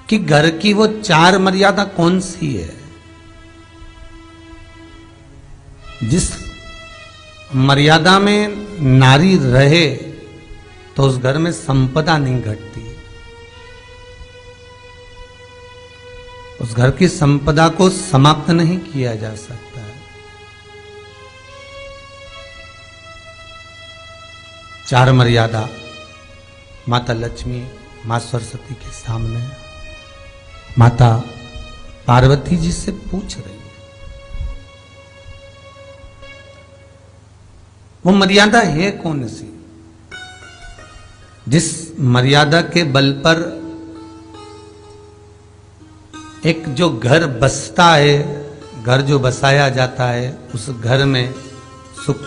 कि घर की वो 4 मर्यादा कौन सी है जिस मर्यादा में नारी रहे तो उस घर में संपदा नहीं घटती, उस घर की संपदा को समाप्त नहीं किया जा सकता है। 4 मर्यादा माता लक्ष्मी, मां सरस्वती के सामने माता पार्वती जी से पूछ रही है। वो मर्यादा है कौन सी जिस मर्यादा के बल पर एक जो घर बसता है, घर जो बसाया जाता है, उस घर में सुख,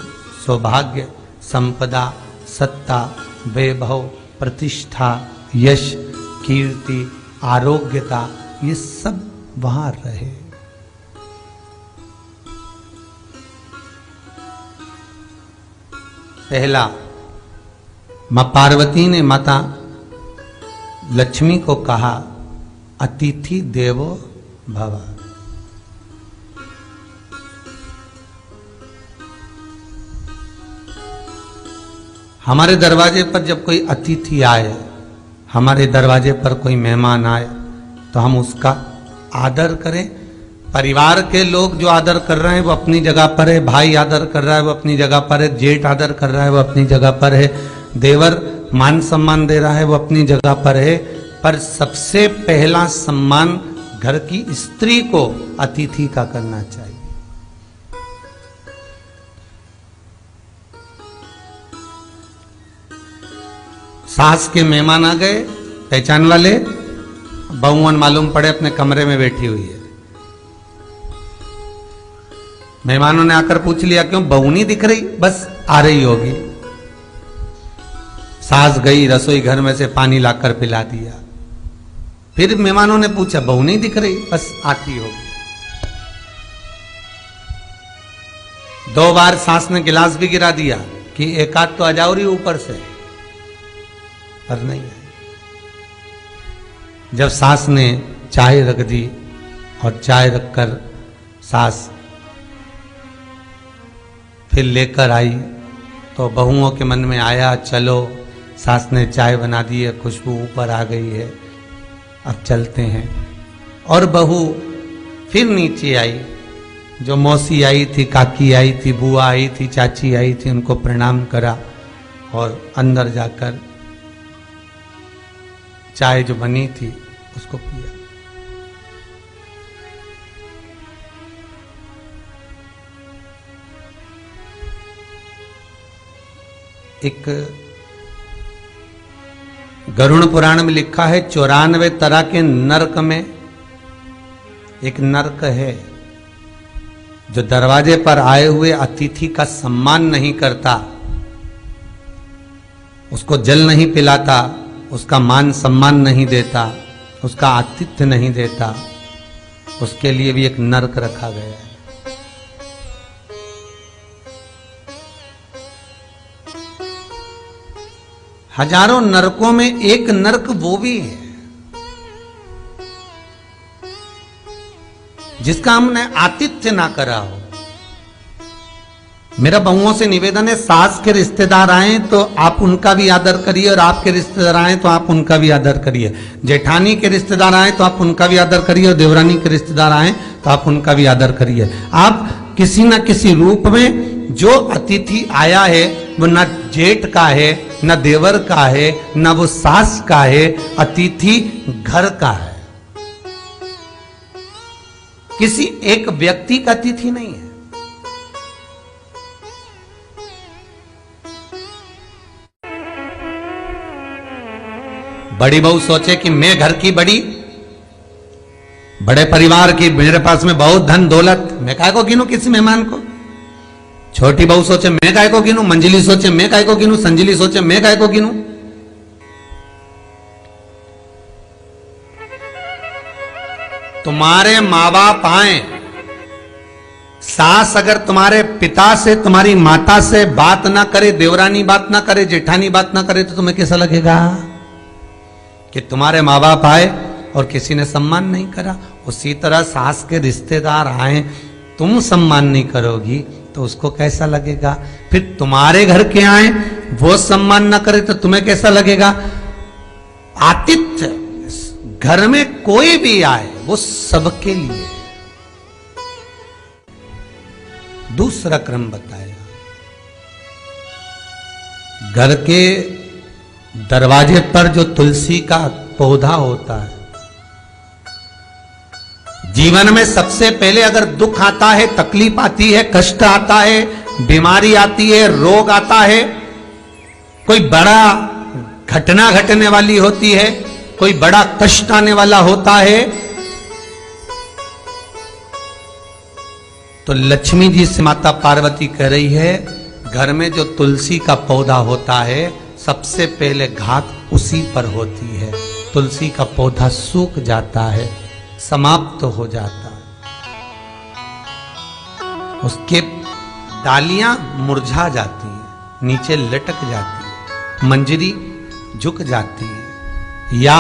सौभाग्य, संपदा, सत्ता, वैभव, प्रतिष्ठा, यश, कीर्ति, आरोग्यता, ये सब वहां रहे। पहला मां पार्वती ने माता लक्ष्मी को कहा, अतिथि देवो भव। हमारे दरवाजे पर जब कोई अतिथि आए, हमारे दरवाजे पर कोई मेहमान आए, तो हम उसका आदर करें। परिवार के लोग जो आदर कर रहे हैं वो अपनी जगह पर है, भाई आदर कर रहा है वो अपनी जगह पर है, जेठ आदर कर रहा है वो अपनी जगह पर है, देवर मान सम्मान दे रहा है वो अपनी जगह पर है। पर सबसे पहला सम्मान घर की स्त्री को अतिथि का करना चाहिए। सास के मेहमान आ गए, पहचान वाले, बहुवन मालूम पड़े अपने कमरे में बैठी हुई है। मेहमानों ने आकर पूछ लिया, क्यों बहू नहीं दिख रही? बस आ रही होगी। सास गई, रसोई घर में से पानी लाकर पिला दिया। फिर मेहमानों ने पूछा, बहू नहीं दिख रही? बस आती होगी। 2 बार सास ने गिलास भी गिरा दिया कि एक आध तो आ जाओ रही ऊपर से, पर नहीं आई। जब सास ने चाय रख दी और चाय रखकर सास फिर लेकर आई, तो बहुओं के मन में आया, चलो सास ने चाय बना दी है, खुशबू ऊपर आ गई है, अब चलते हैं। और बहू फिर नीचे आई, जो मौसी आई थी, काकी आई थी, बुआ आई थी, चाची आई थी, उनको प्रणाम करा और अंदर जाकर चाय जो बनी थी उसको पिया। एक गरुड़ पुराण में लिखा है, 94 तरह के नरक में एक नरक है जो दरवाजे पर आए हुए अतिथि का सम्मान नहीं करता, उसको जल नहीं पिलाता, उसका मान सम्मान नहीं देता, उसका आतिथ्य नहीं देता, उसके लिए भी एक नरक रखा गया है। हजारों नरकों में एक नरक वो भी है जिसका हमने आतिथ्य ना करा हो। मेरा बहुओं से निवेदन है, सास के रिश्तेदार आए तो आप उनका भी आदर करिए, और आपके रिश्तेदार आए तो आप उनका भी आदर करिए। जेठानी के रिश्तेदार आए तो आप उनका भी आदर करिए, और देवरानी के रिश्तेदार आए तो आप उनका भी आदर करिए। आप किसी न किसी रूप में जो अतिथि आया है वो न जेठ का है, न देवर का है, न वो सास का है, अतिथि घर का है, किसी एक व्यक्ति का अतिथि नहीं है। बड़ी बहू सोचे कि मैं घर की बड़ी, बड़े परिवार की, मेरे पास में बहुत धन दौलत, मैं काहे को गिनूं किसी मेहमान को। छोटी बहू सोचे मैं काहे को गिनूं, मंजिली सोचे मैं काहे को गिनूं, संजिली सोचे मैं काहे को गिनूं। तुम्हारे माँ बाप आए, सास अगर तुम्हारे पिता से, तुम्हारी माता से बात ना करे, देवरानी बात ना करे, जेठानी बात ना करे, तो तुम्हें कैसा लगेगा कि तुम्हारे माँ बाप आए और किसी ने सम्मान नहीं करा। उसी तरह सास के रिश्तेदार आए, तुम सम्मान नहीं करोगी तो उसको कैसा लगेगा? फिर तुम्हारे घर के आए, वो सम्मान ना करे तो तुम्हें कैसा लगेगा? आतिथ्य घर में कोई भी आए वो सबके लिए। दूसरा क्रम बताया, घर के दरवाजे पर जो तुलसी का पौधा होता है, जीवन में सबसे पहले अगर दुख आता है, तकलीफ आती है, कष्ट आता है, बीमारी आती है, रोग आता है, कोई बड़ा घटना घटने वाली होती है, कोई बड़ा कष्ट आने वाला होता है, तो लक्ष्मी जी से माता पार्वती कह रही है, घर में जो तुलसी का पौधा होता है सबसे पहले घात उसी पर होती है। तुलसी का पौधा सूख जाता है, समाप्त हो जाता है, उसके डालियां मुरझा जाती हैं, नीचे लटक जाती है, मंजरी झुक जाती है, या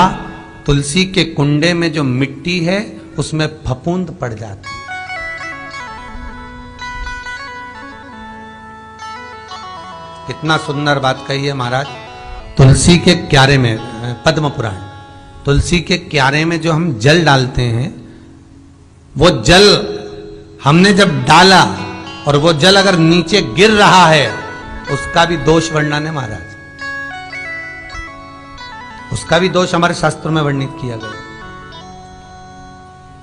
तुलसी के कुंडे में जो मिट्टी है उसमें फफूंद पड़ जाती है। कितना सुंदर बात कही है महाराज। तुलसी के क्यारे में, पद्म पुराण, तुलसी के क्यारे में जो हम जल डालते हैं, वो जल हमने जब डाला और वो जल अगर नीचे गिर रहा है, उसका भी दोष वर्णन है महाराज, उसका भी दोष हमारे शास्त्रों में वर्णित किया गया।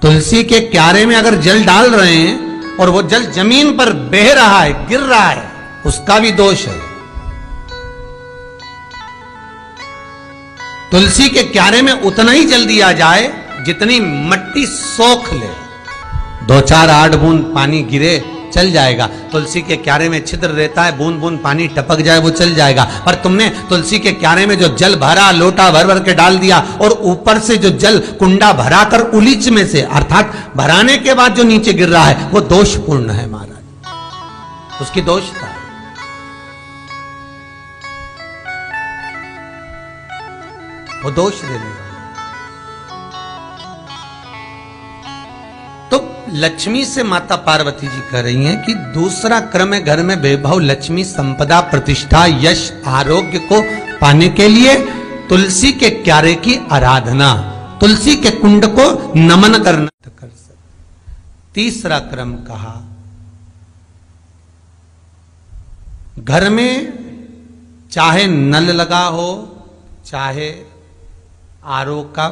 तुलसी के क्यारे में अगर जल डाल रहे हैं और वो जल जमीन पर बह रहा है, गिर रहा है, उसका भी दोष है। तुलसी के क्यारे में उतना ही जल दिया जाए जितनी मट्टी सोख ले, 2-4 8 बूंद पानी गिरे चल जाएगा। तुलसी के क्यारे में छिद्र रहता है, बूंद बूंद पानी टपक जाए वो चल जाएगा। पर तुमने तुलसी के क्यारे में जो जल भरा, लोटा भर भर के डाल दिया, और ऊपर से जो जल कुंडा भरा कर उलीच में से, अर्थात भराने के बाद जो नीचे गिर रहा है, वो दोषपूर्ण है महाराज, उसकी दोषता है। वो दोष देने वाला। तो लक्ष्मी से माता पार्वती जी कह रही हैं कि दूसरा क्रम है घर में वैभव, लक्ष्मी, संपदा, प्रतिष्ठा, यश, आरोग्य को पाने के लिए तुलसी के क्यारे की आराधना, तुलसी के कुंड को नमन करना कर सकते। तीसरा क्रम कहा, घर में चाहे नल लगा हो, चाहे आरओ का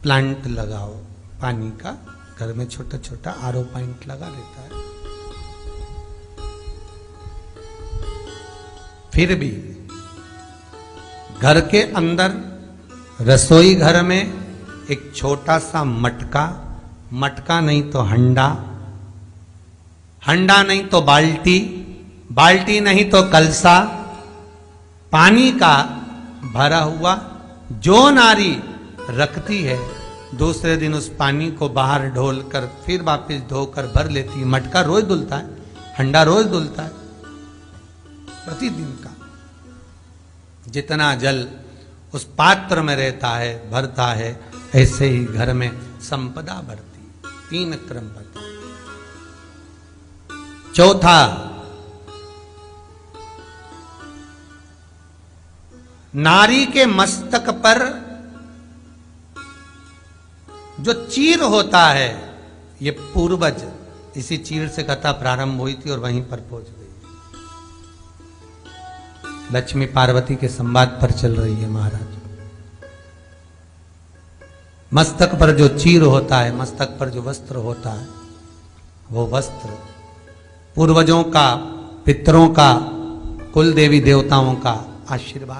प्लांट लगाओ, पानी का घर में छोटा छोटा आरओ प्लांट लगा रहता है, फिर भी घर के अंदर रसोई घर में एक छोटा सा मटका, मटका नहीं तो हंडा, हंडा नहीं तो बाल्टी, बाल्टी नहीं तो कलसा, पानी का भरा हुआ जो नारी रखती है, दूसरे दिन उस पानी को बाहर ढोल कर फिर वापस धोकर भर लेती है। मटका रोज धुलता है, हंडा रोज धुलता है, प्रतिदिन का। जितना जल उस पात्र में रहता है, भरता है, ऐसे ही घर में संपदा बढ़ती। 3 क्रम बता। चौथा, नारी के मस्तक पर जो चीर होता है, ये पूर्वज, इसी चीर से कथा प्रारंभ हुई थी और वहीं पर पहुंच गई। लक्ष्मी पार्वती के संवाद पर चल रही है महाराज। मस्तक पर जो चीर होता है, मस्तक पर जो वस्त्र होता है, वो वस्त्र पूर्वजों का, पितरों का, कुल देवी देवताओं का आशीर्वाद।